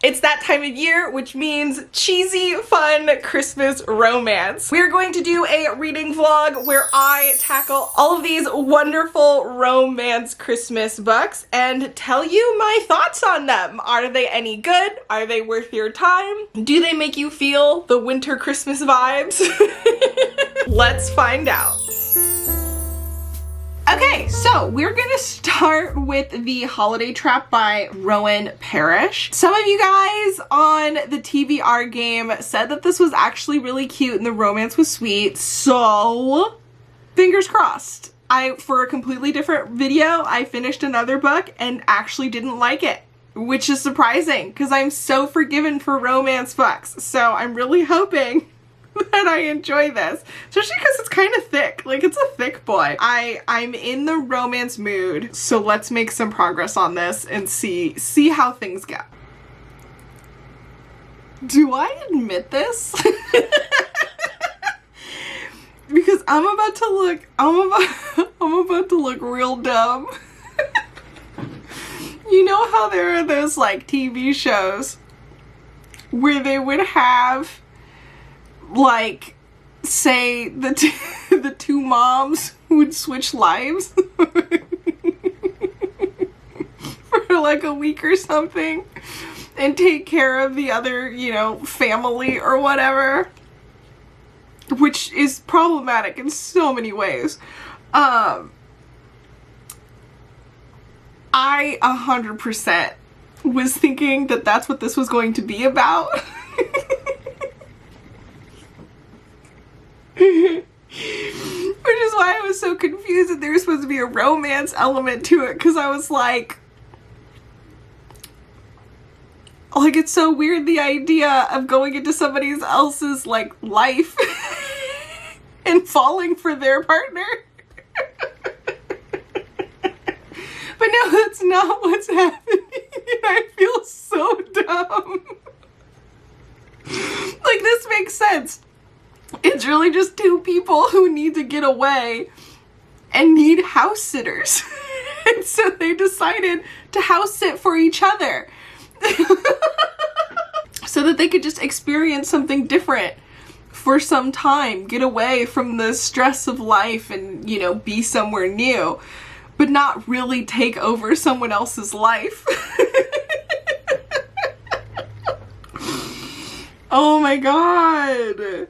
It's that time of year, which means cheesy, fun Christmas romance. We're going to do a reading vlog where I tackle all of these wonderful romance Christmas books and tell you my thoughts on them. Are they any good? Are they worth your time? Do they make you feel the winter Christmas vibes? Let's find out. Okay, so we're gonna start with The Holiday Trap by Rowan Parrish. Some of you guys on the TBR game said that this was actually really cute and the romance was sweet, so fingers crossed. For a completely different video, I finished another book and actually didn't like it, which is surprising because I'm so forgiven for romance books. So I'm really hoping that I enjoy this, especially because it's kind of thick. Like, it's a thick boy. I'm in the romance mood, so let's make some progress on this and see how things go. Do I admit this? Because I'm about to look real dumb. You know how there are those like TV shows where they would have, like, say the two moms would switch lives for like a week or something and take care of the other, you know, family or whatever, which is problematic in so many ways. I 100% was thinking that that's what this was going to be about. Which is why I was so confused that there was supposed to be a romance element to it, because I was like, it's so weird, the idea of going into somebody else's like life and falling for their partner. But no, that's not what's happening, and I feel so dumb. Like, this makes sense. It's really just two people who need to get away and need house sitters. And so they decided to house sit for each other. So that they could just experience something different for some time, get away from the stress of life and, you know, be somewhere new, but not really take over someone else's life. Oh my god.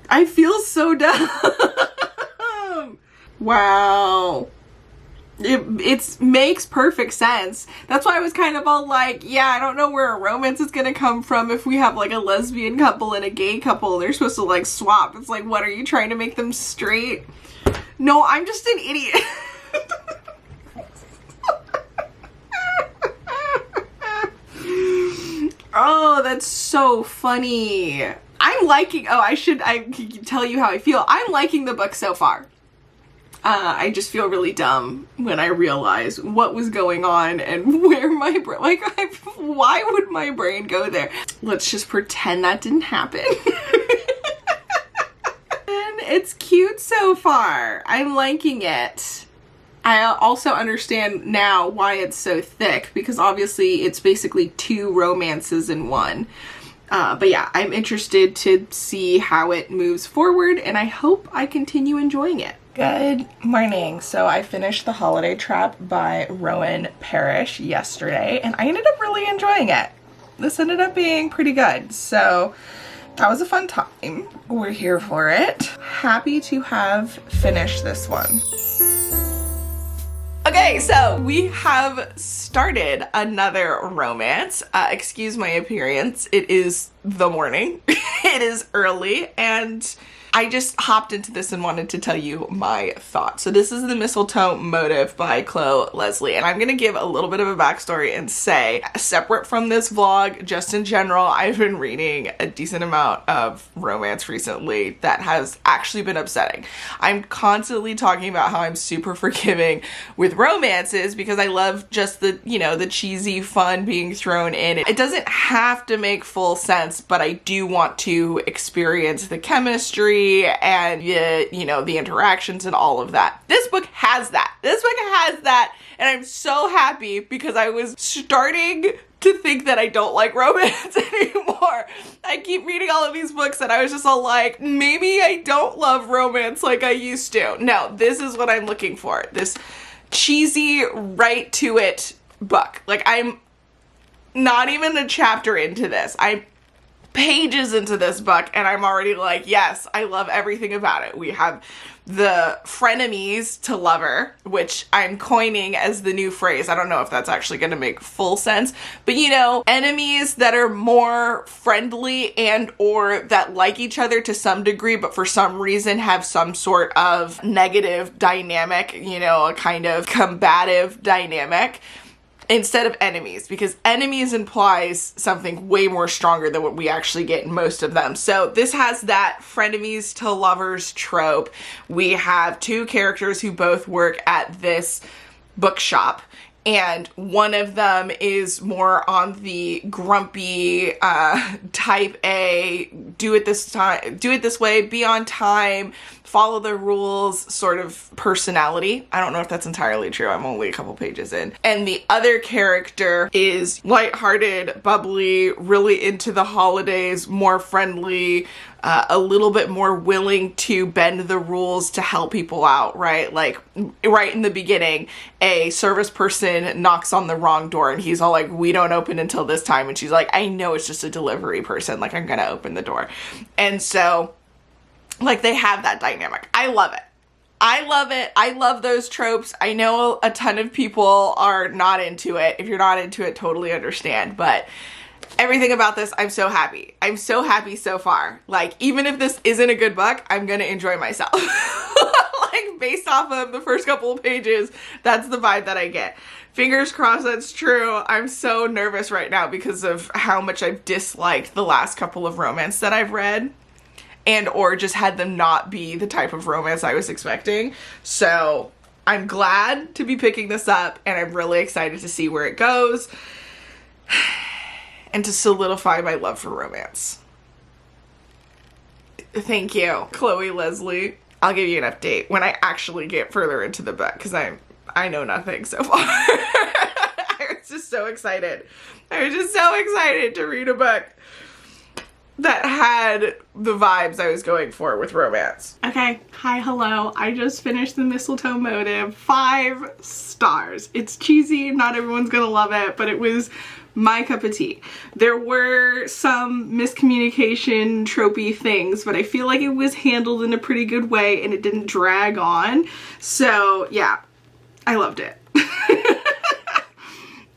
I feel so dumb. Wow. It makes perfect sense. That's why I was kind of all like, yeah, I don't know where a romance is gonna come from if we have like a lesbian couple and a gay couple. They're supposed to like swap. It's like, what, are you trying to make them straight? No, I'm just an idiot. Oh, that's so funny. I'm liking, I can tell you how I feel. I'm liking the book so far. I just feel really dumb when I realize what was going on and where my brain, why would my brain go there? Let's just pretend that didn't happen. And it's cute so far. I'm liking it. I also understand now why it's so thick, because obviously it's basically two romances in one. But yeah, I'm interested to see how it moves forward, and I hope I continue enjoying it. Good morning. So I finished The Holiday Trap by Rowan Parrish yesterday, and I ended up really enjoying it. This ended up being pretty good, so that was a fun time. We're here for it. Happy to have finished this one. Okay, so we have started another romance. Excuse my appearance. It is the morning. It is early, and I just hopped into this and wanted to tell you my thoughts. So this is The Mistletoe Motive by Chloe Leslie, and I'm gonna give a little bit of a backstory and say, separate from this vlog, just in general, I've been reading a decent amount of romance recently that has actually been upsetting. I'm constantly talking about how I'm super forgiving with romances because I love just the, you know, the cheesy fun being thrown in. It doesn't have to make full sense, but I do want to experience the chemistry and, you know, the interactions and all of that. This book has that. This book has that, and I'm so happy because I was starting to think that I don't like romance anymore. I keep reading all of these books and I was just all like, maybe I don't love romance like I used to. No, this is what I'm looking for. This cheesy, right to it book. Like, I'm not even a chapter into this. I'm pages into this book and I'm already like, yes, I love everything about it. We have the frenemies to lover, which I'm coining as the new phrase. I don't know if that's actually going to make full sense, but you know, enemies that are more friendly and or that like each other to some degree, but for some reason have some sort of negative dynamic, you know, a kind of combative dynamic, instead of enemies, because enemies implies something way more stronger than what we actually get in most of them. So this has that frenemies to lovers trope. We have two characters who both work at this bookshop, and one of them is more on the grumpy type A, do it this way, be on time, follow the rules sort of personality. I don't know if that's entirely true. I'm only a couple pages in. And the other character is lighthearted, bubbly, really into the holidays, more friendly, a little bit more willing to bend the rules to help people out, right? Like right in the beginning, a service person knocks on the wrong door and he's all like, we don't open until this time. And she's like, I know it's just a delivery person. Like, I'm gonna open the door. And so like they have that dynamic. I love it. I love it. I love those tropes. I know a ton of people are not into it. If you're not into it, totally understand. But everything about this, I'm so happy. I'm so happy so far. Like, even if this isn't a good book, I'm gonna enjoy myself. Like, based off of the first couple of pages, that's the vibe that I get. Fingers crossed that's true. I'm so nervous right now because of how much I've disliked the last couple of romance that I've read, and or just had them not be the type of romance I was expecting. So I'm glad to be picking this up, and I'm really excited to see where it goes and to solidify my love for romance. Thank you, Chloe Leslie. I'll give you an update when I actually get further into the book, because I know nothing so far. I was just so excited. I was just so excited to read a book that had the vibes I was going for with romance. Okay, hi, hello. I just finished The Mistletoe Motive. 5 stars. It's cheesy, not everyone's gonna love it, but it was my cup of tea. There were some miscommunication, tropey things, but I feel like it was handled in a pretty good way and it didn't drag on. So yeah, I loved it.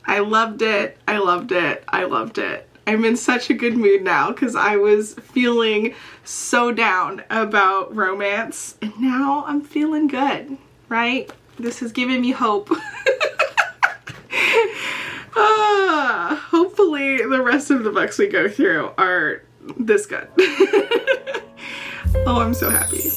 I loved it. I loved it. I loved it. I'm in such a good mood now because I was feeling so down about romance and now I'm feeling good, right? This has given me hope. Hopefully the rest of the books we go through are this good. Oh, I'm so happy.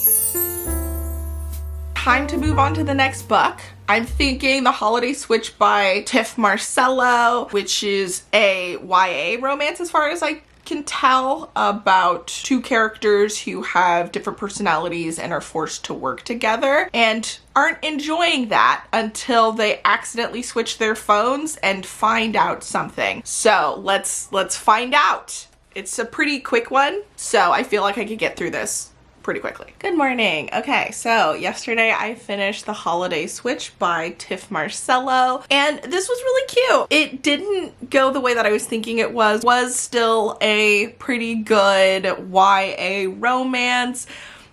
Time to move on to the next book. I'm thinking The Holiday Switch by Tiff Marcello, which is a YA romance as far as I can tell, about two characters who have different personalities and are forced to work together and aren't enjoying that until they accidentally switch their phones and find out something. So let's find out. It's a pretty quick one, so I feel like I could get through this pretty quickly. Good morning. Okay, so yesterday I finished The Holiday Switch by Tiff Marcello, and this was really cute. It didn't go the way that I was thinking it was still a pretty good YA romance.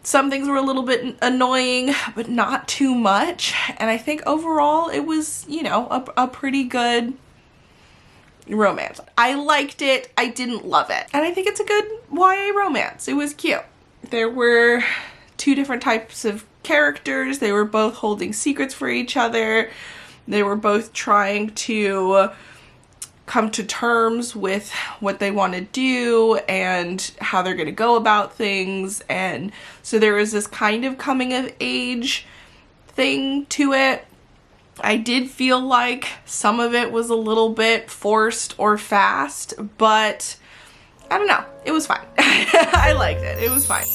Some things were a little bit annoying, but not too much, and I think overall it was, you know, a pretty good romance. I liked it. I didn't love it, and I think it's a good YA romance. It was cute. There were two different types of characters. They were both holding secrets for each other. They were both trying to come to terms with what they want to do and how they're going to go about things. And so there was this kind of coming of age thing to it. I did feel like some of it was a little bit forced or fast, but I don't know. It was fine. I liked it. It was fine.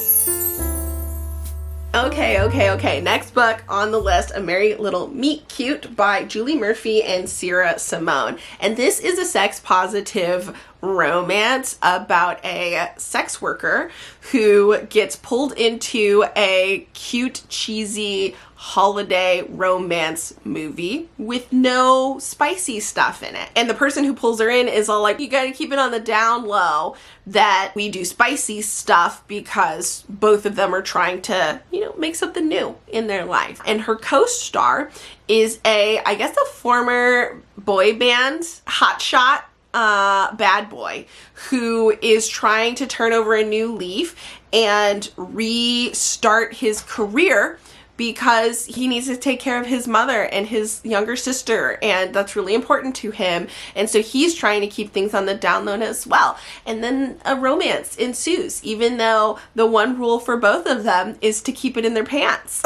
Okay. Next book on the list, A Merry Little Meet Cute by Julie Murphy and Sierra Simone. And this is a sex positive romance about a sex worker who gets pulled into a cute, cheesy holiday romance movie with no spicy stuff in it. And the person who pulls her in is all like, you gotta keep it on the down low that we do spicy stuff because both of them are trying to, make something new in their life. And her co-star is I guess a former boy band hotshot bad boy who is trying to turn over a new leaf and restart his career because he needs to take care of his mother and his younger sister, and that's really important to him. And so he's trying to keep things on the down low as well. And then a romance ensues, even though the one rule for both of them is to keep it in their pants.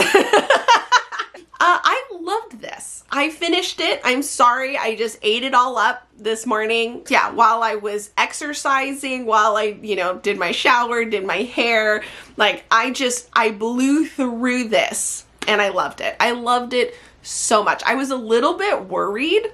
I loved this. I finished it. I'm sorry, I just ate it all up this morning. Yeah, while I was exercising, while I, did my shower, did my hair. Like, I blew through this and I loved it. I loved it so much. I was a little bit worried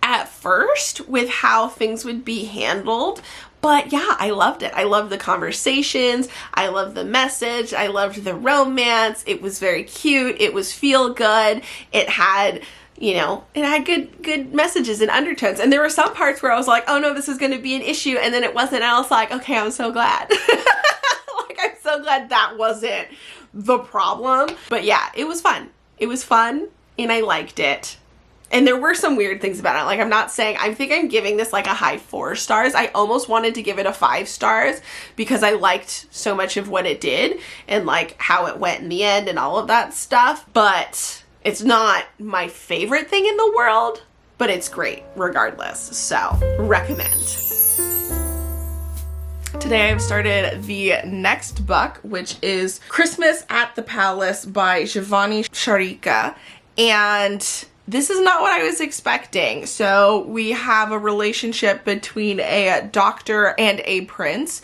at first with how things would be handled. But yeah, I loved it. I loved the conversations. I loved the message. I loved the romance. It was very cute. It was feel good. It had, good messages and undertones. And there were some parts where I was like, oh no, this is going to be an issue. And then it wasn't. And I was like, okay, I'm so glad. I'm so glad that wasn't the problem. But yeah, it was fun. It was fun and I liked it. And there were some weird things about it. Like, I think I'm giving this like a high 4 stars. I almost wanted to give it a 5 stars because I liked so much of what it did and like how it went in the end and all of that stuff. But it's not my favorite thing in the world, but it's great regardless. So, recommend. Today I've started the next book, which is Christmas at the Palace by Giovanni Sciarricca. And this is not what I was expecting. So we have a relationship between a doctor and a prince.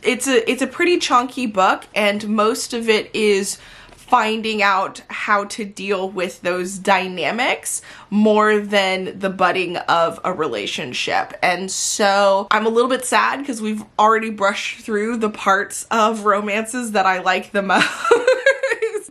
It's a pretty chunky book, and most of it is finding out how to deal with those dynamics more than the budding of a relationship. And so I'm a little bit sad because we've already brushed through the parts of romances that I like the most.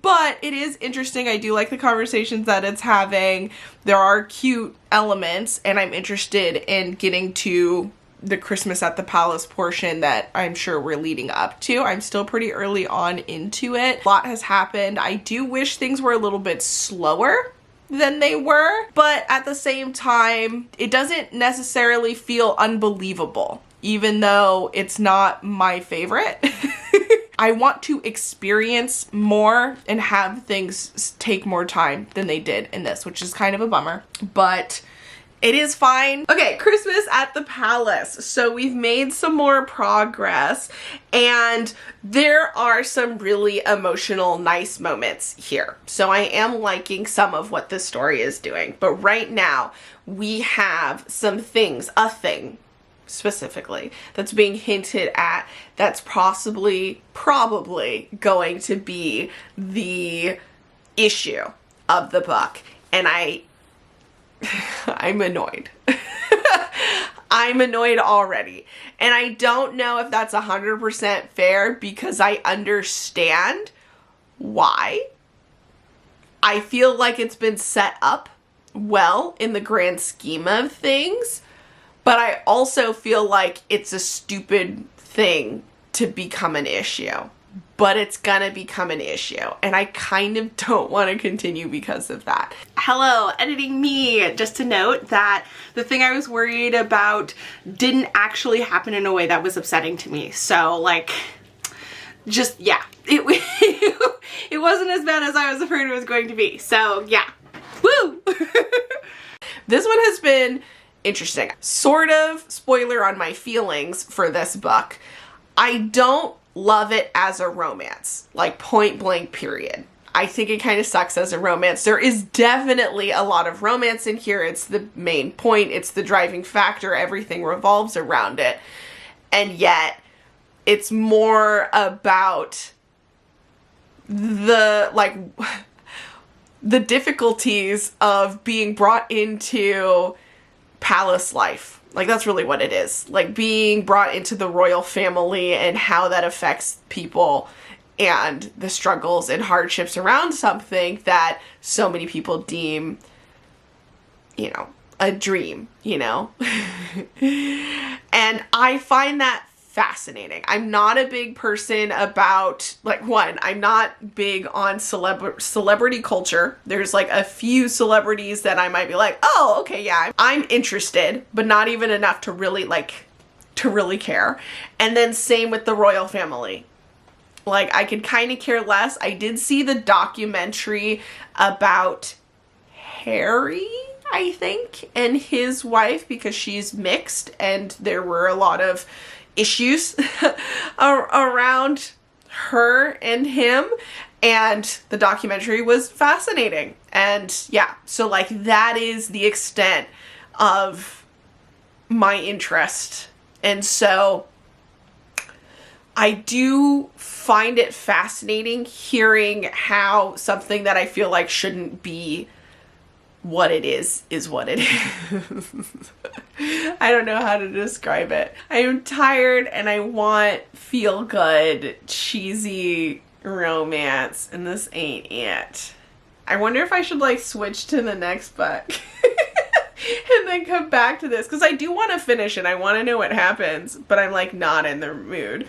But it is interesting. I do like the conversations that it's having. There are cute elements, and I'm interested in getting to the Christmas at the Palace portion that I'm sure we're leading up to. I'm still pretty early on into it. A lot has happened. I do wish things were a little bit slower than they were, but at the same time, it doesn't necessarily feel unbelievable, even though it's not my favorite. I want to experience more and have things take more time than they did in this, which is kind of a bummer, but it is fine. Okay, Christmas at the Palace. So we've made some more progress, and there are some really emotional, nice moments here. So I am liking some of what this story is doing, but right now we have some things, a thing specifically that's being hinted at that's probably going to be the issue of the book. And I'm annoyed. I'm annoyed already. And I don't know if that's 100% fair because I understand why. I feel like it's been set up well in the grand scheme of things. But I also feel like it's a stupid thing to become an issue. But it's gonna become an issue. And I kind of don't want to continue because of that. Hello, editing me. Just to note that the thing I was worried about didn't actually happen in a way that was upsetting to me. So like, just, yeah. It wasn't as bad as I was afraid it was going to be. So yeah. Woo! This one has been interesting. Sort of spoiler on my feelings for this book. I don't love it as a romance, like point blank period. I think it kind of sucks as a romance. There is definitely a lot of romance in here. It's the main point. It's the driving factor. Everything revolves around it. And yet it's more about the like the difficulties of being brought into palace life. Like, that's really what it is. Like, being brought into the royal family and how that affects people and the struggles and hardships around something that so many people deem, you know, a dream, you know? And I find that fascinating. I'm not a big person about, like, one, I'm not big on celebrity culture. There's like a few celebrities that I might be like, oh, okay, yeah, I'm interested, but not even enough to really care. And then same with the royal family. Like, I could kind of care less. I did see the documentary about Harry, I think, and his wife, because she's mixed and there were a lot of issues around her and him, and the documentary was fascinating. And yeah, so like that is the extent of my interest. And so I do find it fascinating hearing how something that I feel like shouldn't be what it is what it is. I don't know how to describe it. I am tired and I want feel good, cheesy romance, and this ain't it. I wonder if I should like switch to the next book and then come back to this, because I do want to finish it. I want to know what happens, but I'm like not in the mood.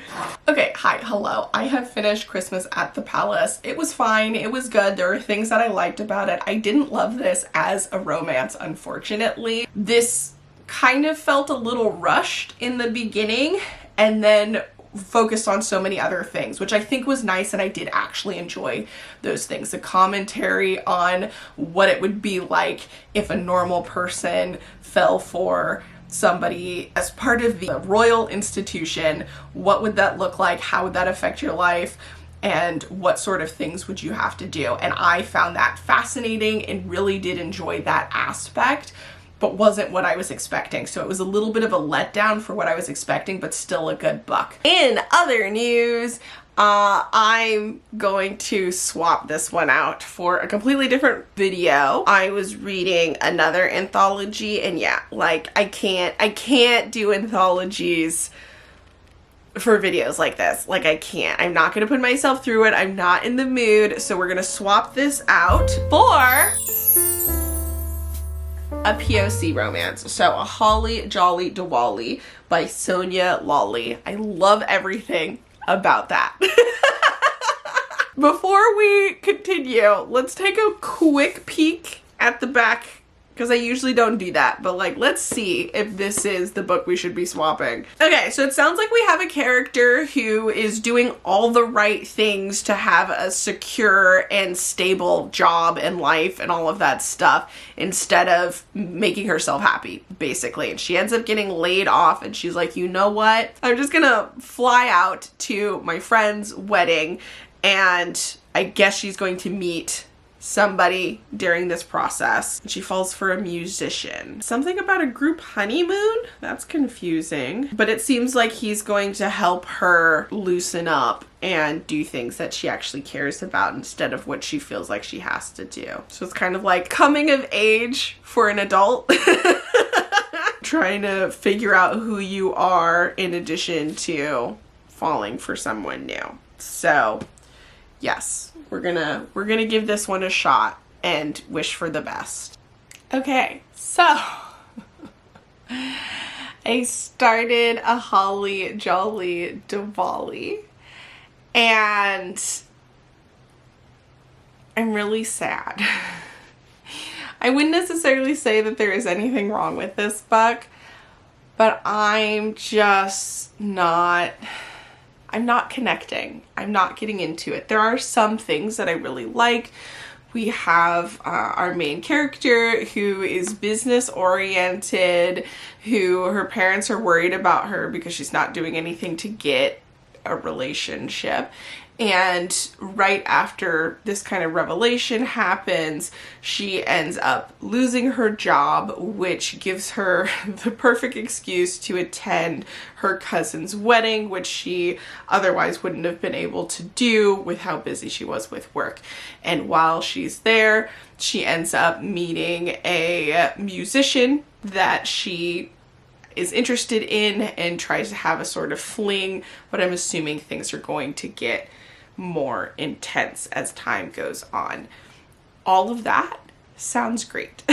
Okay, hi, hello. I have finished Christmas at the Palace. It was fine. It was good. There were things that I liked about it. I didn't love this as a romance, unfortunately. This kind of felt a little rushed in the beginning and then focused on so many other things, which I think was nice, and I did actually enjoy those things. The commentary on what it would be like if a normal person fell for somebody as part of the royal institution. What would that look like? How would that affect your life? And what sort of things would you have to do? And I found that fascinating and really did enjoy that aspect, but wasn't what I was expecting. So it was a little bit of a letdown for what I was expecting, but still a good book. In other news, I'm going to swap this one out for a completely different video. I was reading another anthology, and yeah, like I can't do anthologies for videos like this. Like, I can't. I'm not gonna put myself through it. I'm not in the mood. So we're gonna swap this out for a POC romance. So a Holly Jolly Diwali by Sonia Lawley. I love everything about that. Before we continue, let's take a quick peek at the back, because I usually don't do that, but like, let's see if this is the book we should be swapping. Okay, so it sounds like we have a character who is doing all the right things to have a secure and stable job and life and all of that stuff, instead of making herself happy, basically. And she ends up getting laid off, and she's like, you know what? I'm just gonna fly out to my friend's wedding, and I guess she's going to meet somebody during this process. She falls for a musician. Something about a group honeymoon? That's confusing. But it seems like he's going to help her loosen up and do things that she actually cares about instead of what she feels like she has to do. So it's kind of like coming of age for an adult. Trying to figure out who you are in addition to falling for someone new. So yes, we're gonna give this one a shot and wish for the best. Okay, so I started a Holly Jolly Diwali, and I'm really sad. I wouldn't necessarily say that there is anything wrong with this book, but I'm not connecting. I'm not getting into it. There are some things that I really like. We have our main character who is business oriented, who her parents are worried about her because she's not doing anything to get a relationship. And right after this kind of revelation happens, she ends up losing her job, which gives her the perfect excuse to attend her cousin's wedding, which she otherwise wouldn't have been able to do with how busy she was with work. And while she's there, she ends up meeting a musician that she is interested in and tries to have a sort of fling, but I'm assuming things are going to get more intense as time goes on. All of that sounds great.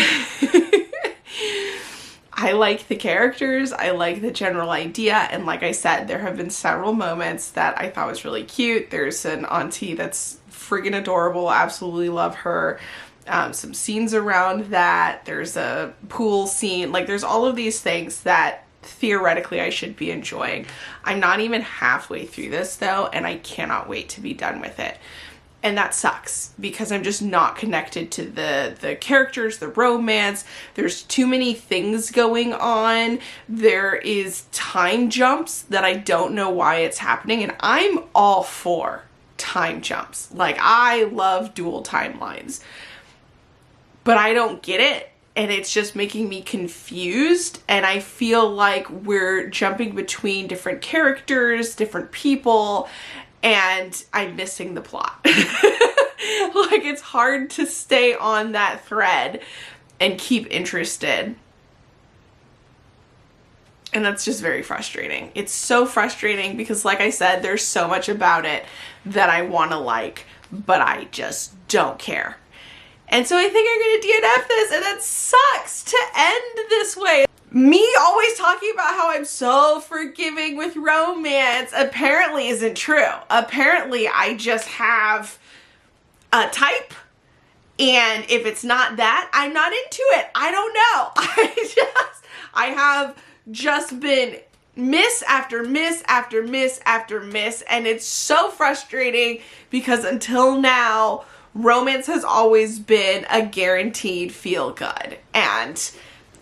I like the characters, I like the general idea, and like I said, there have been several moments that I thought was really cute. There's an auntie that's friggin' adorable, absolutely love her. Some scenes around that, there's a pool scene, like there's all of these things that theoretically I should be enjoying. I'm not even halfway through this though, and I cannot wait to be done with it. And that sucks because I'm just not connected to the characters, the romance. There's too many things going on. There is time jumps that I don't know why it's happening, and I'm all for time jumps. Like, I love dual timelines, but I don't get it. And it's just making me confused, and I feel like we're jumping between different characters, different people, and I'm missing the plot. Like, it's hard to stay on that thread and keep interested. And that's just very frustrating. It's so frustrating because, like I said, there's so much about it that I want to like, but I just don't care. And so I think I'm going to DNF this, and that sucks to end this way. Me always talking about how I'm so forgiving with romance apparently isn't true. Apparently I just have a type, and if it's not that, I'm not into it. I don't know. I have just been miss after miss after miss after miss, and it's so frustrating because until now, romance has always been a guaranteed feel good. And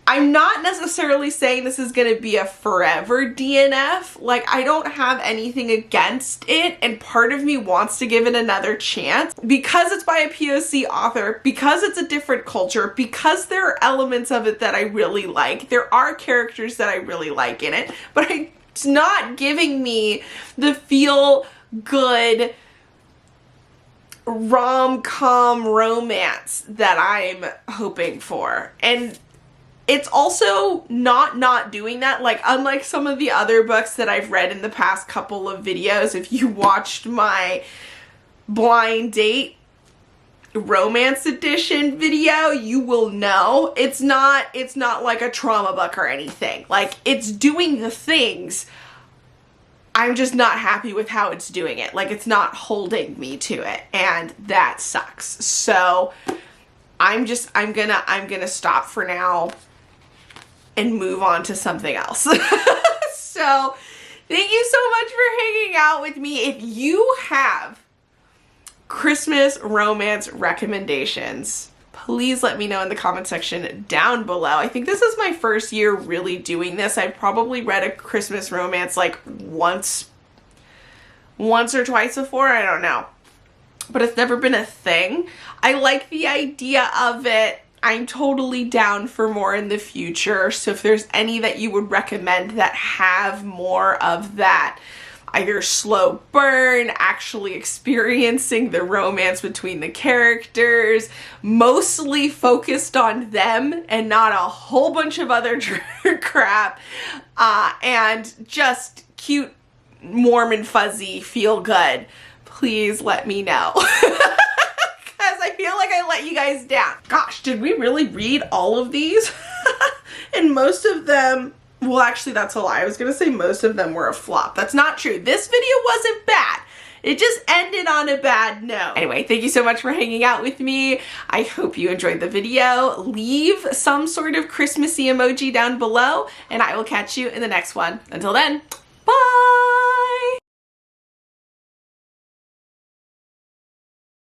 I'm not necessarily saying this is going to be a forever DNF. Like, I don't have anything against it, and part of me wants to give it another chance because it's by a POC author, because it's a different culture, because there are elements of it that I really like. There are characters that I really like in it, but it's not giving me the feel good rom-com romance that I'm hoping for. And it's also not doing that. Like, unlike some of the other books that I've read in the past couple of videos, if you watched my blind date romance edition video, you will know it's not like a trauma book or anything. Like, it's doing the things. I'm just not happy with how it's doing it. Like, it's not holding me to it, and that sucks. So I'm gonna stop for now and move on to something else. So thank you so much for hanging out with me. If you have Christmas romance recommendations, please let me know in the comment section down below. I think this is my first year really doing this. I've probably read a Christmas romance like once or twice before, I don't know. But it's never been a thing. I like the idea of it. I'm totally down for more in the future. So if there's any that you would recommend that have more of that, either slow burn, actually experiencing the romance between the characters, mostly focused on them and not a whole bunch of other crap, and just cute, warm and fuzzy, feel good, please let me know. Because I feel like I let you guys down. Gosh, did we really read all of these? And most of them, well, actually, that's a lie. I was going to say most of them were a flop. That's not true. This video wasn't bad. It just ended on a bad note. Anyway, thank you so much for hanging out with me. I hope you enjoyed the video. Leave some sort of Christmassy emoji down below, and I will catch you in the next one. Until then,